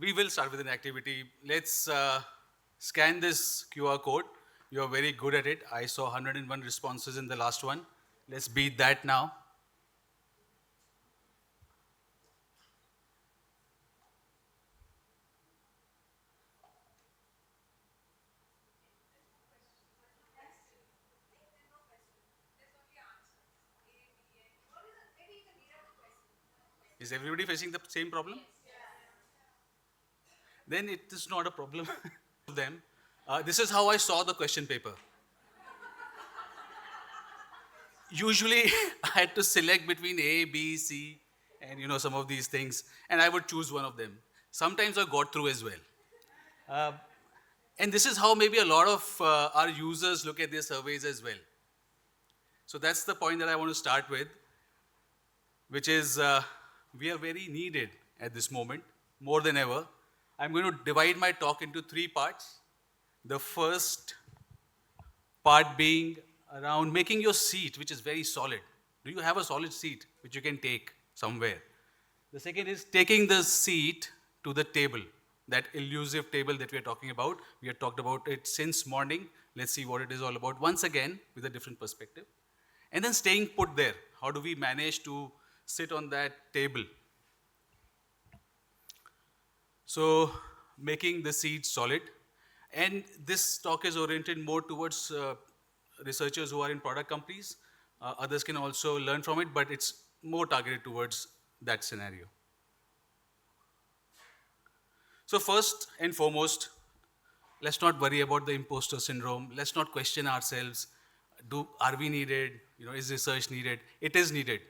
We will start with an activity. Let's scan this QR code. You're very good at it. I saw 101 responses in the last one. Let's beat that now. Is everybody facing the same problem? Then it is not a problem to them. This is how I saw the question paper. Usually, I had to select between A, B, C, and some of these things, and I would choose one of them. Sometimes I got through as well. Uh, and this is how maybe a lot of our users look at their surveys as well. So that's the point that I want to start with, which is we are very needed at this moment, more than ever. I'm going to divide my talk into three parts. The first part being around making your seat, which is very solid. Do you have a solid seat which you can take somewhere? The second is taking the seat to the table, that elusive table that we are talking about. We have talked about it since morning. Let's see what it is all about once again with a different perspective. And then staying put there. How do we manage to sit on that table? So, making the seed solid. And this talk is oriented more towards researchers who are in product companies. Others can also learn from it, but it's more targeted towards that scenario. So, first and foremost, let's not worry about the imposter syndrome. Let's not question ourselves. Are we needed? Is research needed? It is needed.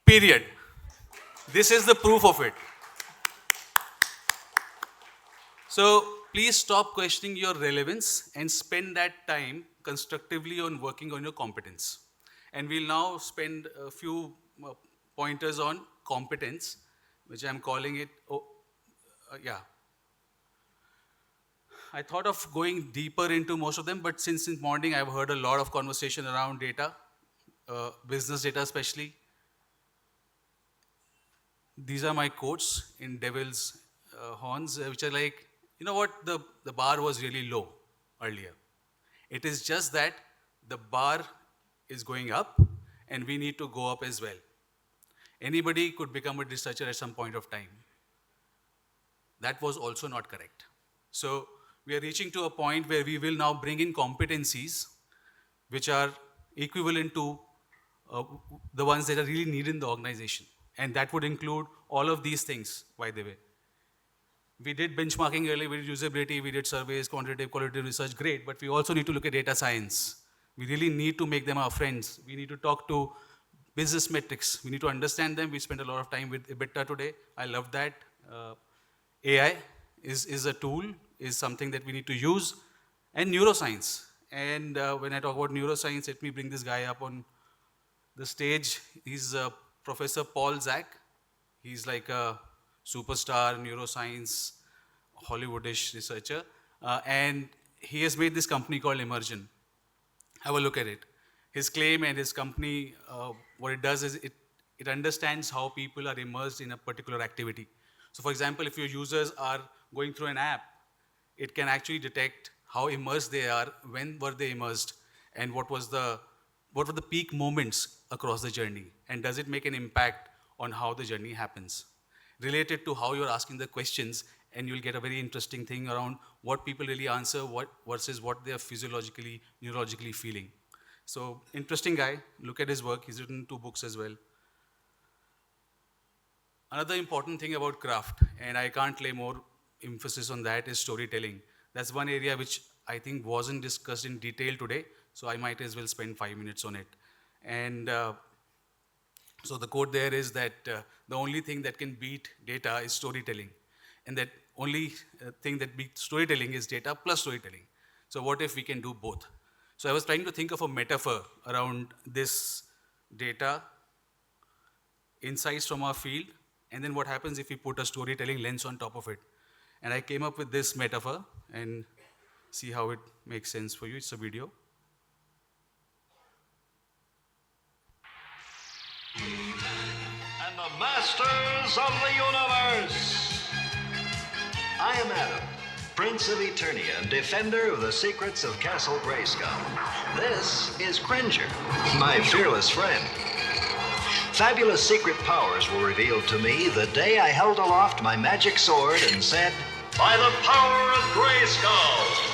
Period. This is the proof of it. So please stop questioning your relevance and spend that time constructively on working on your competence. And we'll now spend a few pointers on competence, which I'm calling it, I thought of going deeper into most of them, but since morning I've heard a lot of conversation around data, business data especially. These are my quotes in Devil's Horns, which are like, you know what, the bar was really low earlier. It is just that the bar is going up and we need to go up as well. Anybody could become a researcher at some point of time. That was also not correct. So we are reaching to a point where we will now bring in competencies which are equivalent to the ones that are really needed in the organization. And that would include all of these things, by the way. We did benchmarking earlier, we did usability, we did surveys, quantitative, qualitative research, great, but we also need to look at data science. We really need to make them our friends. We need to talk to business metrics. We need to understand them. We spent a lot of time with EBITDA today. I love that. AI is a tool, is something that we need to use. And neuroscience. And when I talk about neuroscience, let me bring this guy up on the stage. He's Professor Paul Zak. He's like a superstar neuroscience, Hollywoodish researcher. And he has made this company called Immersion. Have a look at it. His claim and his company, what it does is it understands how people are immersed in a particular activity. So for example, if your users are going through an app, it can actually detect how immersed they are, when were they immersed, and what were the peak moments across the journey, and does it make an impact on how the journey happens, related to how you're asking the questions, and you'll get a very interesting thing around what people really answer versus what they are physiologically, neurologically feeling. So interesting guy, look at his work, he's written 2 books as well. Another important thing about craft, and I can't lay more emphasis on that, is storytelling. That's one area which I think wasn't discussed in detail today, so I might as well spend 5 minutes on it. And so the quote there is that the only thing that can beat data is storytelling. And that only thing that beats storytelling is data plus storytelling. So what if we can do both? So I was trying to think of a metaphor around this data, insights from our field, and then what happens if we put a storytelling lens on top of it. And I came up with this metaphor, and see how it makes sense for you. It's a video. And The masters of the universe. I am Adam, Prince of Eternia and defender of the secrets of Castle Grayskull. This is Cringer, my fearless friend. Fabulous secret powers were revealed to me the day I held aloft my magic sword and said, "By the power of Grayskull,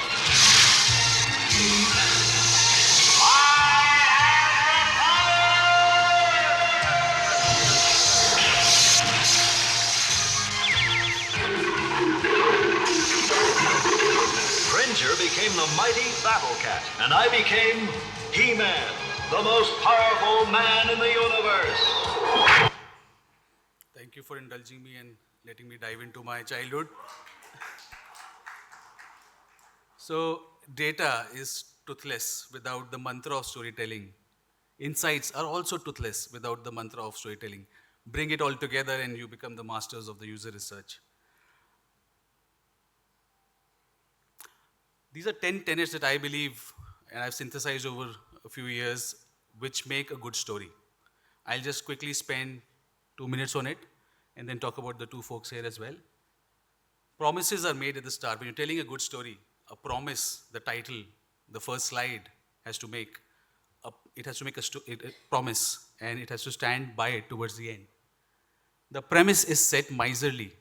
Cringer became the mighty Battle Cat, and I became He-Man, the most powerful man in the universe." Thank you for indulging me and letting me dive into my childhood. So, data is toothless without the mantra of storytelling. Insights are also toothless without the mantra of storytelling. Bring it all together and you become the masters of the user research. These are 10 tenets that I believe and I've synthesized over a few years which make a good story. I'll just quickly spend 2 minutes on it and then talk about the two folks here as well. Promises are made at the start. When you're telling a good story, a promise, the title, the first slide has to make it has to make a promise and it has to stand by it towards the end. The premise is set miserly.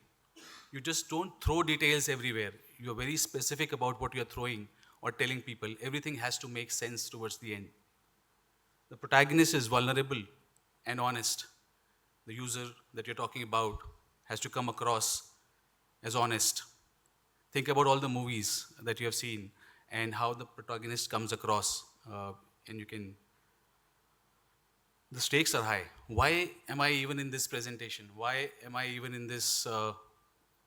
You just don't throw details everywhere. You're very specific about what you're throwing or telling people. Everything has to make sense towards the end. The protagonist is vulnerable and honest. The user that you're talking about has to come across as honest. Think about all the movies that you have seen and how the protagonist comes across, and you can. The stakes are high. Why am I even in this presentation? Why am I even in this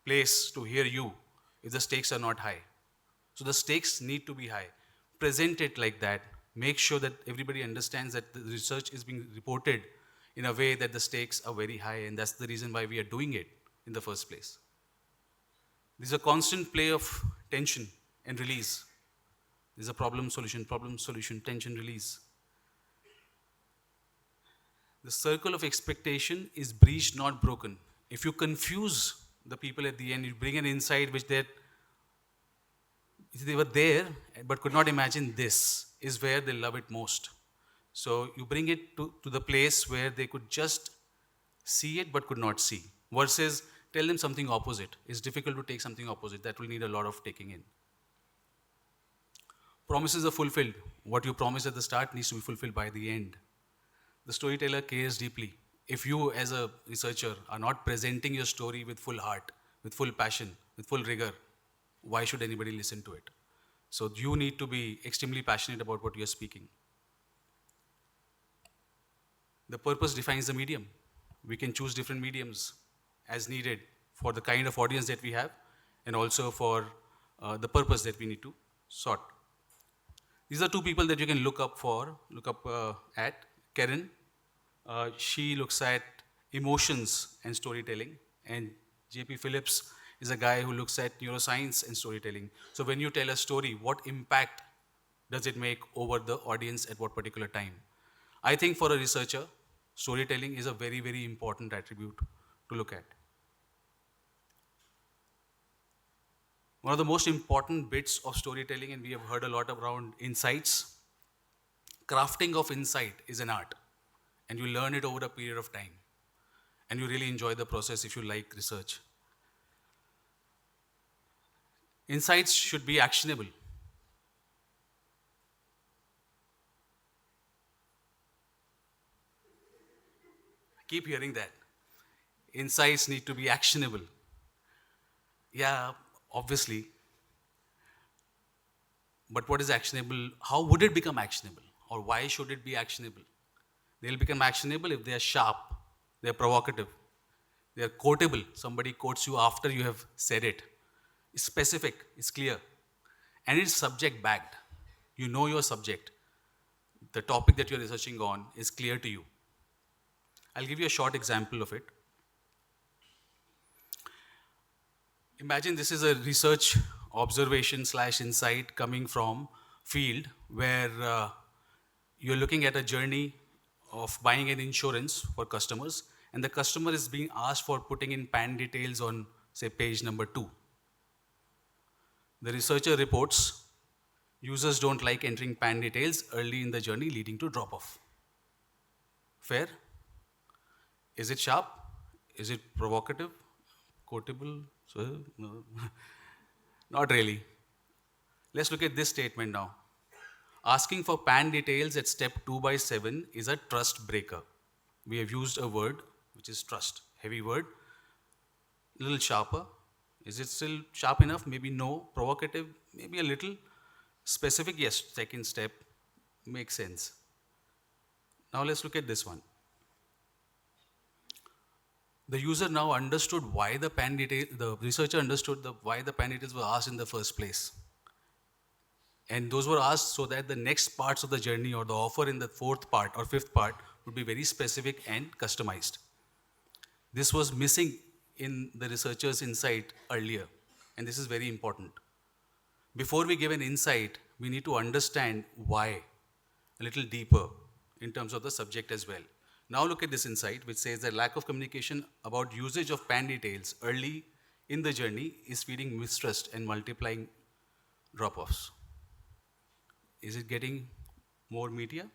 place to hear you if the stakes are not high? So the stakes need to be high. Present it like that. Make sure that everybody understands that the research is being reported in a way that the stakes are very high, and that's the reason why we are doing it in the first place. There's a constant play of tension and release. There's a problem, solution, tension, release. The circle of expectation is breached, not broken. If you confuse the people at the end, you bring an insight which they were there but could not imagine, this is where they love it most. So you bring it to the place where they could just see it but could not see. Versus tell them something opposite. It's difficult to take something opposite. That will need a lot of taking in. Promises are fulfilled. What you promised at the start needs to be fulfilled by the end. The storyteller cares deeply. If you, as a researcher, are not presenting your story with full heart, with full passion, with full rigor, why should anybody listen to it? So you need to be extremely passionate about what you're speaking. The purpose defines the medium. We can choose different mediums as needed for the kind of audience that we have and also for the purpose that we need to sort. These are two people that you can look up at. Karen, she looks at emotions and storytelling, and J.P. Phillips is a guy who looks at neuroscience and storytelling. So when you tell a story, what impact does it make over the audience at what particular time? I think for a researcher, storytelling is a very, very important attribute to look at. One of the most important bits of storytelling, and we have heard a lot around insights, crafting of insight is an art, and you learn it over a period of time, and you really enjoy the process if you like research. Insights should be actionable. I keep hearing that. Insights need to be actionable. Yeah, obviously. But what is actionable? How would it become actionable? Or why should it be actionable? They'll become actionable if they are sharp, they are provocative, they are quotable. Somebody quotes you after you have said it. It's specific, it's clear, and it's subject backed. You know your subject. The topic that you're researching on is clear to you. I'll give you a short example of it. Imagine this is a research observation / insight coming from field where you're looking at a journey of buying an insurance for customers, and the customer is being asked for putting in PAN details on, say, page number 2. The researcher reports users don't like entering PAN details early in the journey, leading to drop off. Fair? Is it sharp? Is it provocative? Quotable? So, no. Not really. Let's look at this statement now. Asking for PAN details at step 2 by 7 is a trust breaker. We have used a word which is trust, heavy word, a little sharper. Is it still sharp enough? Maybe no. Provocative? Maybe a little. Specific? Yes. Second step makes sense. Now let's look at this one. The user now understood why the PAN detail, the researcher understood why the PAN details were asked in the first place. And those were asked so that the next parts of the journey or the offer in the fourth part or fifth part would be very specific and customized. This was missing in the researcher's insight earlier, and this is very important. Before we give an insight, we need to understand why a little deeper in terms of the subject as well. Now look at this insight, which says that lack of communication about usage of PAN details early in the journey is feeding mistrust and multiplying drop-offs. Is it getting more media?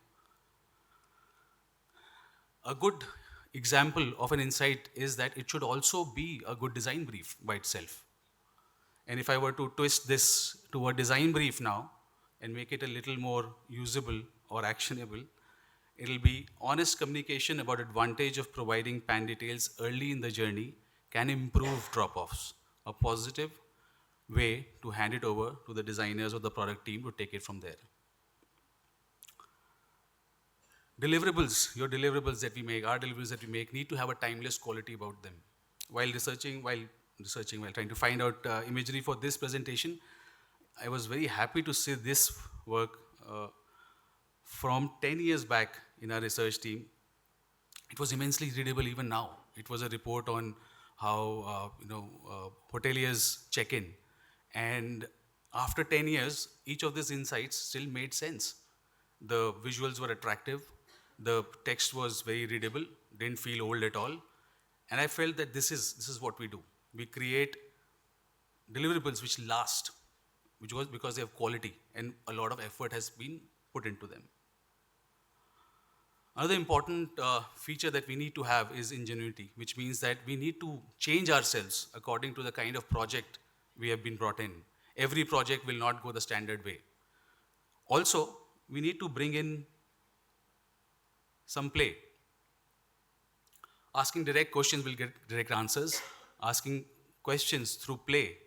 A good example of an insight is that it should also be a good design brief by itself. And if I were to twist this to a design brief now and make it a little more usable or actionable, it'll be honest communication about advantage of providing PAN details early in the journey can improve drop-offs. A positive way to hand it over to the designers or the product team to take it from there. Deliverables, your deliverables that we make, our deliverables that we make need to have a timeless quality about them. While trying to find out imagery for this presentation, I was very happy to see this work from 10 years back in our research team. It was immensely readable even now. It was a report on how hoteliers check in, and after 10 years, each of these insights still made sense. The visuals were attractive, the text was very readable, didn't feel old at all, and I felt that this is what we do. We create deliverables which last, which was because they have quality and a lot of effort has been put into them. Another important feature that we need to have is ingenuity, which means that we need to change ourselves according to the kind of project we have been brought in. Every project will not go the standard way. Also, we need to bring in some play. Asking direct questions will get direct answers. Asking questions through play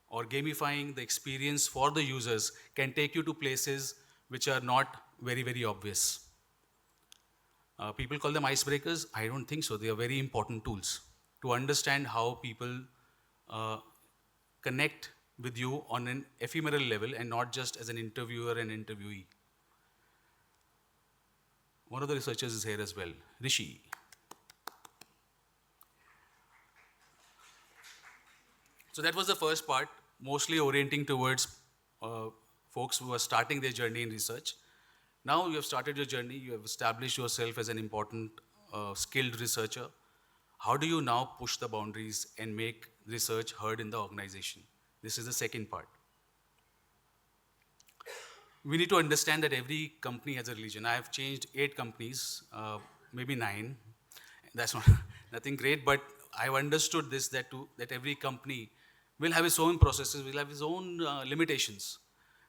or gamifying the experience for the users can take you to places which are not very, very obvious. People call them icebreakers. I don't think so. They are very important tools to understand how people connect with you on an ephemeral level and not just as an interviewer and interviewee. One of the researchers is here as well, Rishi. So that was the first part, mostly orienting towards folks who are starting their journey in research. Now you have started your journey, you have established yourself as an important, skilled researcher. How do you now push the boundaries and make research heard in the organization? This is the second part. We need to understand that every company has a religion. I have changed 8 companies, maybe 9. That's not nothing great, but I've understood this that every company will have its own processes, will have its own limitations.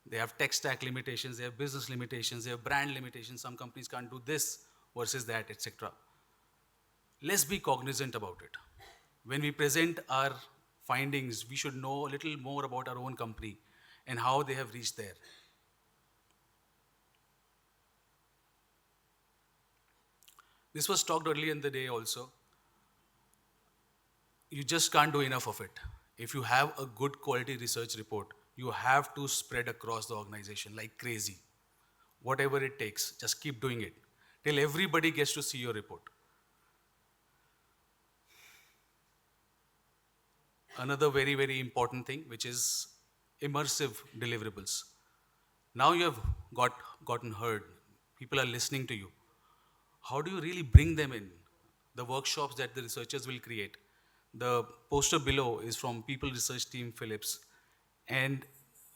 They have tech stack limitations, they have business limitations, they have brand limitations. Some companies can't do this versus that, etc. Let's be cognizant about it. When we present our findings, we should know a little more about our own company and how they have reached there. This was talked earlier in the day also. You just can't do enough of it. If you have a good quality research report, you have to spread across the organization like crazy. Whatever it takes, just keep doing it till everybody gets to see your report. Another very, very important thing, which is immersive deliverables. Now you have gotten heard. People are listening to you. How do you really bring them in? the workshops that the researchers will create. The poster below is from People Research Team Philips. And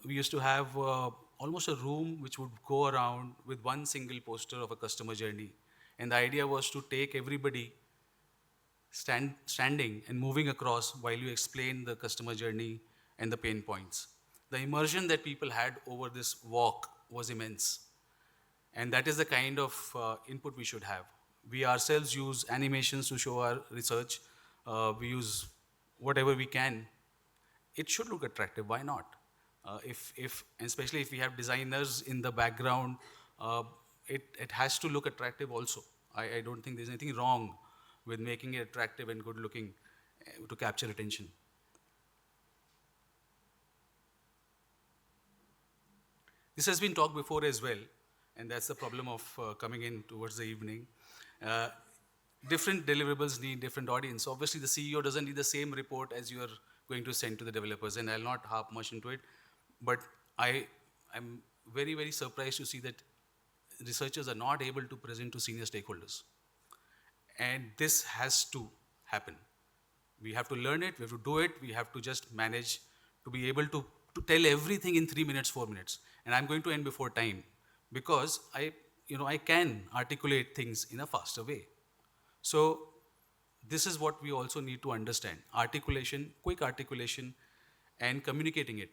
we used to have almost a room which would go around with one single poster of a customer journey. And the idea was to take everybody standing and moving across while you explain the customer journey and the pain points. The immersion that people had over this walk was immense. And that is the kind of input we should have. We ourselves use animations to show our research. We use whatever we can. It should look attractive. Why not? And especially if we have designers in the background, it has to look attractive also. I don't think there's anything wrong with making it attractive and good looking to capture attention. This has been talked before as well, and that's the problem of coming in towards the evening. Uh, Different deliverables need different audience. Obviously, the CEO doesn't need the same report as you are going to send to the developers, and I'll not harp much into it. But I'm very, very surprised to see that researchers are not able to present to senior stakeholders. And this has to happen. We have to learn it, we have to do it, we have to just manage to be able to tell everything in 3 minutes, 4 minutes. And I'm going to end before time because I can articulate things in a faster way. So this is what we also need to understand. Articulation, quick articulation, and communicating it.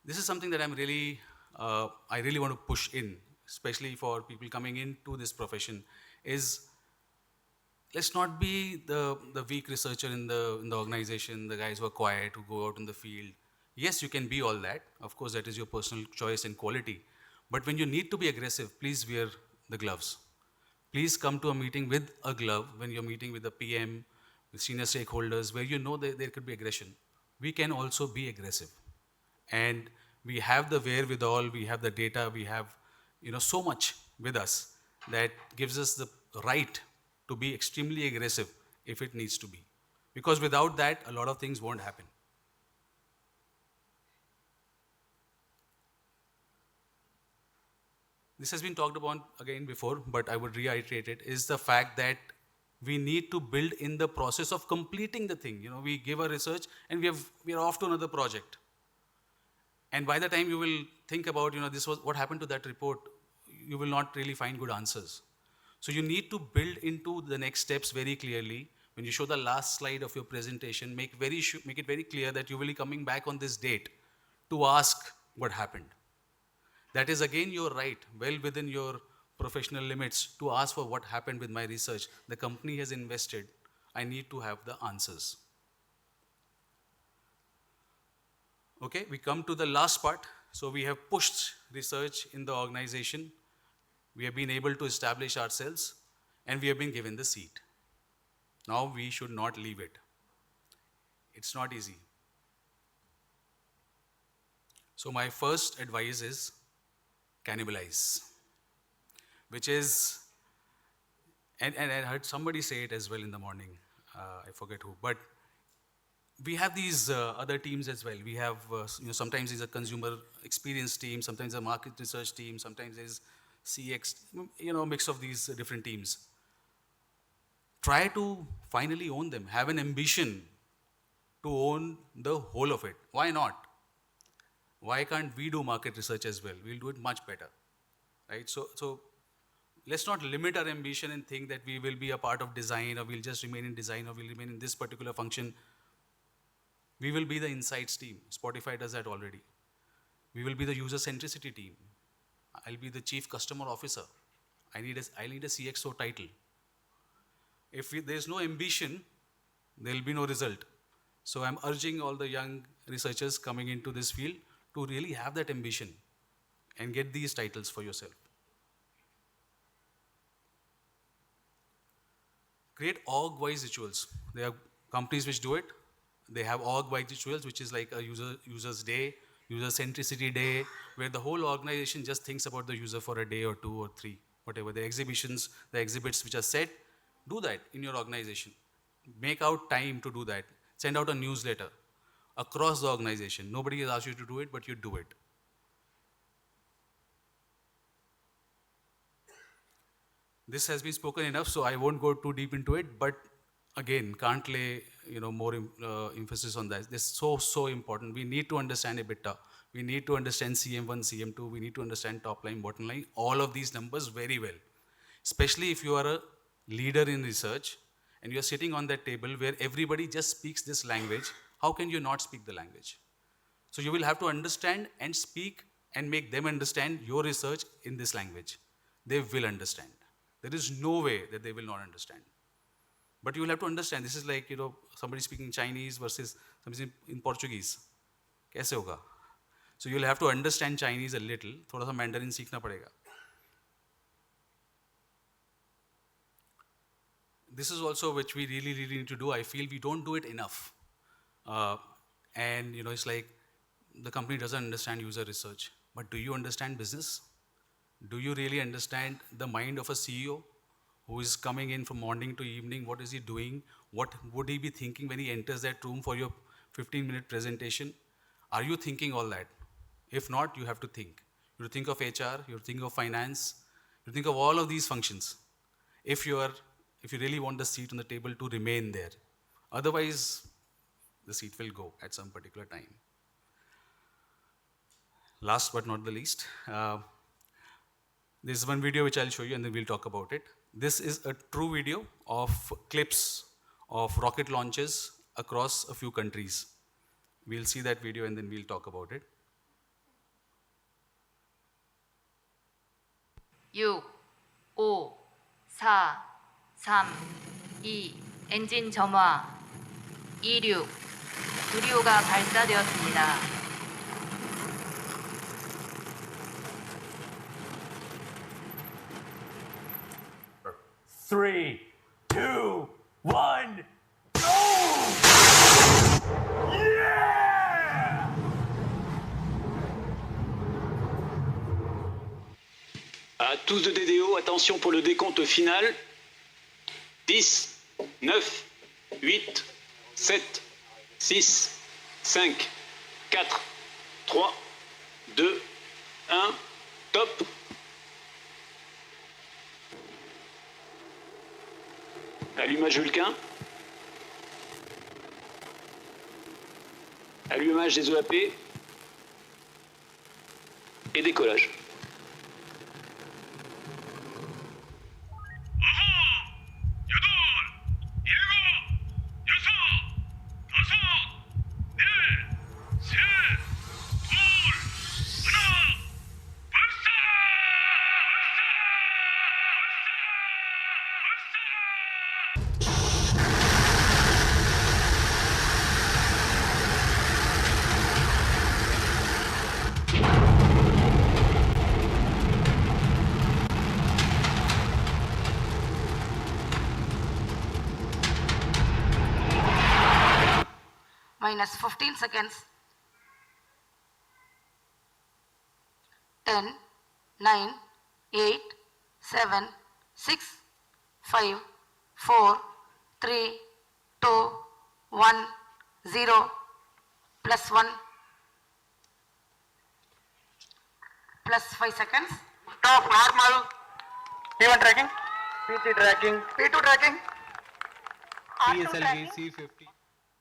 This is something that I really want to push in, especially for people coming into this profession, is let's not be the weak researcher in the organization, the guys who are quiet, who go out in the field. Yes, you can be all that. Of course, that is your personal choice and quality. But when you need to be aggressive, please wear the gloves. Please come to a meeting with a glove when you're meeting with the PM, with senior stakeholders, where you know that there could be aggression. We can also be aggressive. And we have the wherewithal, we have the data, we have so much with us that gives us the right to be extremely aggressive if it needs to be. Because without that, a lot of things won't happen. This has been talked about again before, but I would reiterate it, is the fact that we need to build in the process of completing the thing. We give a research and we are off to another project. And by the time you will think about, this was what happened to that report, you will not really find good answers. So you need to build into the next steps very clearly. When you show the last slide of your presentation, make it very clear that you will be coming back on this date to ask what happened. That is again your right, well within your professional limits, to ask for what happened with my research. The company has invested. I need to have the answers. Okay, we come to the last part. So we have pushed research in the organization. We have been able to establish ourselves, and we have been given the seat. Now we should not leave it. It's not easy. So my first advice is cannibalize, which is, and I heard somebody say it as well in the morning, I forget who, but we have these other teams as well. We have, sometimes there's a consumer experience team, sometimes a market research team, sometimes there's CX, mix of these different teams. Try to finally own them. Have an ambition to own the whole of it. Why not? Why can't we do market research as well? We'll do it much better, right? So let's not limit our ambition and think that we will be a part of design, or we'll just remain in design, or we'll remain in this particular function. We will be the insights team. Spotify does that already. We will be the user centricity team. I'll be the chief customer officer. I need a CXO title. If there's no ambition, there'll be no result. So I'm urging all the young researchers coming into this field to really have that ambition and get these titles for yourself. Create org-wise rituals. There are companies which do it. They have org-wise rituals, which is like a user's day, user centricity day, where the whole organization just thinks about the user for a day or 2 or 3, whatever. The exhibits which are set, do that in your organization. Make out time to do that. Send out a newsletter across the organization. Nobody has asked you to do it, but you do it. This has been spoken enough, so I won't go too deep into it. But again, can't lay more emphasis on that. This is so important. We need to understand EBITDA. We need to understand CM1, CM2. We need to understand top line, bottom line, all of these numbers very well. Especially if you are a leader in research and you're sitting on that table where everybody just speaks this language. How can you not speak the language? So you will have to understand and speak and make them understand your research in this language. They will understand. There is no way that they will not understand. But you will have to understand. This is like, somebody speaking Chinese versus somebody in Portuguese. कैसे होगा? So you will have to understand Chinese a little. थोड़ा सा Mandarin सीखना पड़ेगा. This is also which we really need to do. I feel we don't do it enough. And it's like the company doesn't understand user research. But do you understand business? Do you really understand the mind of a CEO who is coming in from morning to evening? What is he doing? What would he be thinking when he enters that room for your 15-minute presentation? Are you thinking all that? If not, you have to think. You think of HR, you think of finance, you think of all of these functions. If you really want the seat on the table to remain there. Otherwise, the seat will go at some particular time. Last but not the least, this is one video which I'll show you and then we'll talk about it. This is a true video of clips of rocket launches across a few countries. We'll see that video and then we'll talk about it. 6, 5, 4, 3, 2, 엔진 점화, 26, 누리호가 발사되었습니다. Three, two, one, go! Yeah! À tous de DDO, attention pour le décompte final. 10, 9, 8, 7, 6, 5, 4, 3, 2, 1, top. Allumage Vulcain. Allumage des EAP. Et décollage. Minus 15 seconds. 10, 9, 8, 7, 6, 5, 4, 3, 2, 1, 0, plus 1, plus 5 seconds. Top normal. P1 tracking. P3 tracking. P2 tracking. PSLV C50.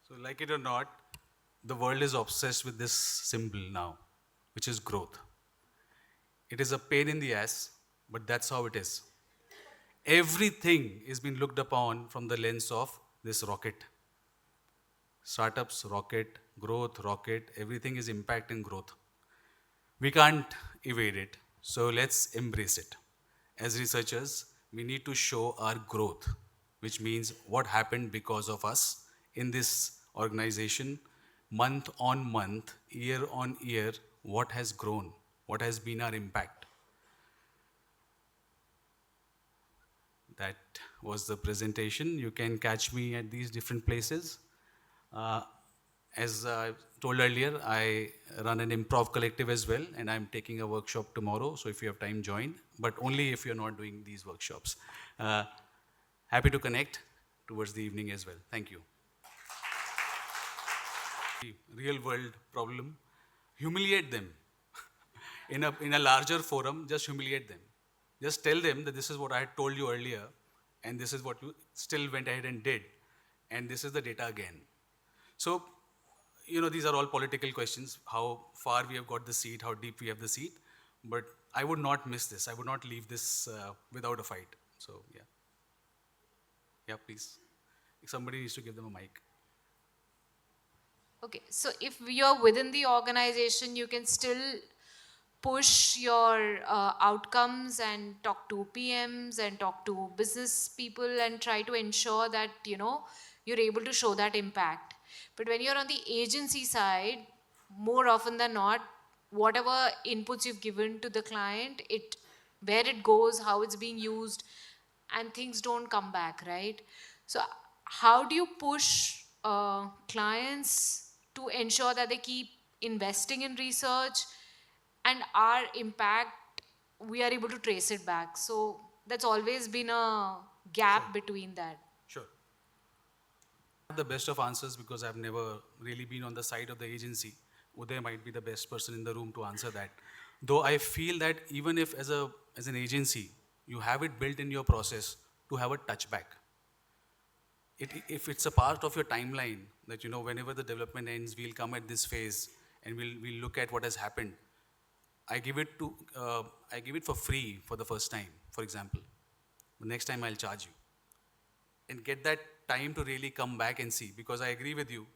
So like it or not, the world is obsessed with this symbol now, which is growth. It is a pain in the ass, but that's how it is. Everything is being looked upon from the lens of this rocket. Startups, rocket, growth, rocket, everything is impact and growth. We can't evade it, so let's embrace it. As researchers, we need to show our growth, which means what happened because of us in this organization, month on month, year on year, what has grown, what has been our impact. That was the presentation. You can catch me at these different places. As I told earlier, I run an improv collective as well, and I'm taking a workshop tomorrow, so if you have time, join, but only if you're not doing these workshops. Happy to connect towards the evening as well. Thank you. Real world problem, humiliate them. in a larger forum, just humiliate them. Just tell them that this is what I had told you earlier, and this is what you still went ahead and did, and this is the data again. So, these are all political questions, how far we have got the seat, how deep we have the seat, but I would not miss this. I would not leave this without a fight. So, yeah. Yeah, please. Somebody needs to give them a mic. Okay, so if you're within the organization, you can still push your outcomes and talk to PMs and talk to business people and try to ensure that, you're able to show that impact. But when you're on the agency side, more often than not, whatever inputs you've given to the client, where it goes, how it's being used, and things don't come back, right? So how do you push clients to ensure that they keep investing in research and our impact, we are able to trace it back? So that's always been a gap between that. Sure. I have the best of answers because I've never really been on the side of the agency. Uday might be the best person in the room to answer that. Though I feel that even if as an agency, you have it built in your process to have a touchback. If it's a part of your timeline that, whenever the development ends, we'll come at this phase and we'll look at what has happened. I give it for free for the first time, for example. The next time I'll charge you. And get that time to really come back and see, because I agree with you,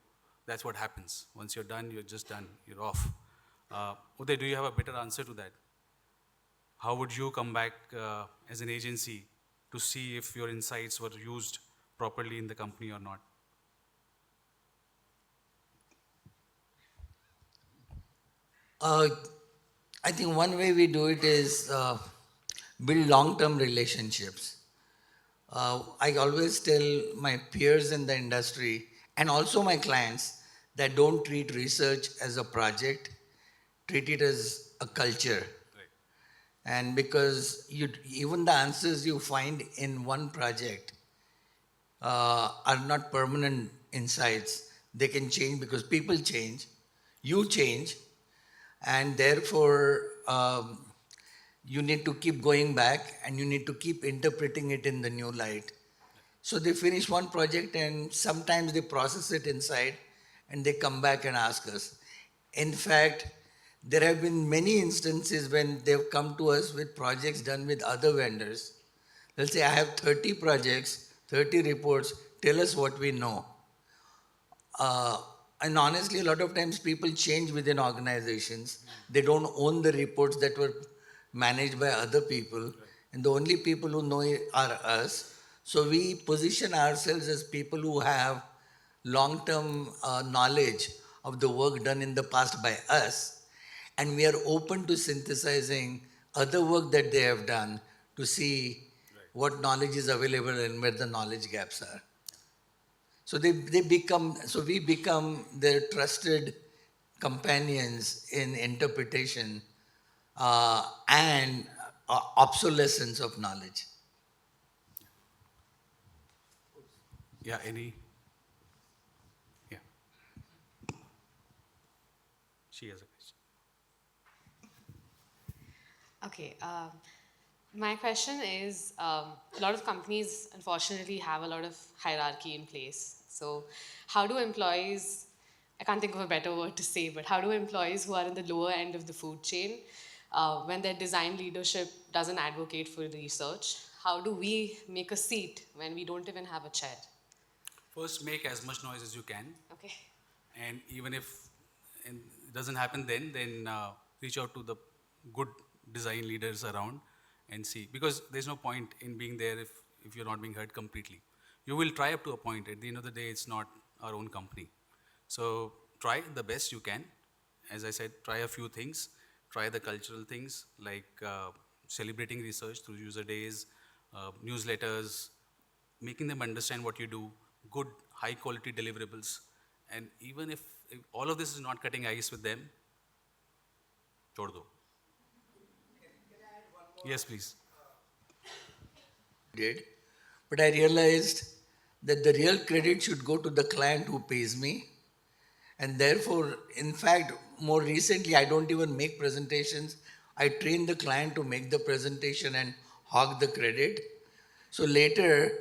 that's what happens. Once you're done, you're just done, you're off. Uday, do you have a better answer to that? How would you come back as an agency to see if your insights were used properly in the company or not? I think one way we do it is build long-term relationships. I always tell my peers in the industry and also my clients that don't treat research as a project, treat it as a culture. Right. And because even the answers you find in one project are not permanent insights. They can change because people change, you change, and therefore you need to keep going back and you need to keep interpreting it in the new light. So they finish one project and sometimes they process it inside and they come back and ask us. In fact, there have been many instances when they've come to us with projects done with other vendors. They'll say, I have 30 projects, 30 reports, tell us what we know. And honestly, a lot of times people change within organizations. They don't own the reports that were managed by other people. And the only people who know it are us. So we position ourselves as people who have long-term knowledge of the work done in the past by us. And we are open to synthesizing other work that they have done to see what knowledge is available and where the knowledge gaps are. So we become their trusted companions in interpretation and obsolescence of knowledge. Yeah, Yeah. She has a question. Okay. My question is, a lot of companies unfortunately have a lot of hierarchy in place. So how do employees, I can't think of a better word to say, but how do employees who are in the lower end of the food chain, when their design leadership doesn't advocate for research, how do we make a seat when we don't even have a chair? First, make as much noise as you can. Okay. And even if it doesn't happen then reach out to the good design leaders around and see. Because there's no point in being there if you're not being heard completely. You will try up to a point. At the end of the day, it's not our own company. So try the best you can. As I said, try a few things. Try the cultural things like celebrating research through user days, newsletters, making them understand what you do, good high quality deliverables. And even if all of this is not cutting ice with them, chhod do. Yes, please. But I realized that the real credit should go to the client who pays me. And therefore, in fact, more recently, I don't even make presentations. I train the client to make the presentation and hog the credit. So later,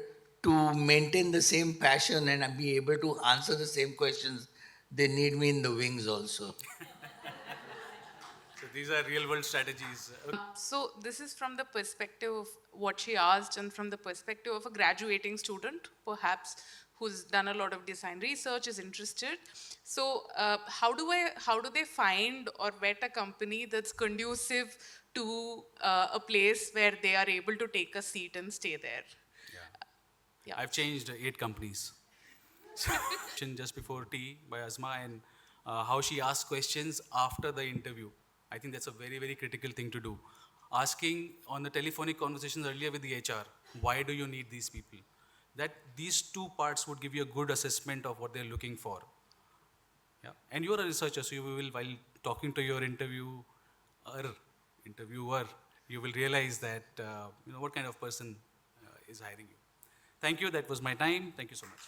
to maintain the same passion and be able to answer the same questions, they need me in the wings also. So these are real world strategies. So this is from the perspective of what she asked and from the perspective of a graduating student, perhaps, who's done a lot of design research, is interested. So how do they find or vet a company that's conducive to a place where they are able to take a seat and stay there? Yeah. I've changed 8 companies. Just before tea by Asma, and how she asks questions after the interview. I think that's a very, very critical thing to do. Asking on the telephonic conversations earlier with the HR, why do you need these people? That these 2 parts would give you a good assessment of what they're looking for. Yeah. And you're a researcher, so you will, while talking to your interviewer, you will realize that what kind of person is hiring you. Thank you. That was my time. Thank you so much.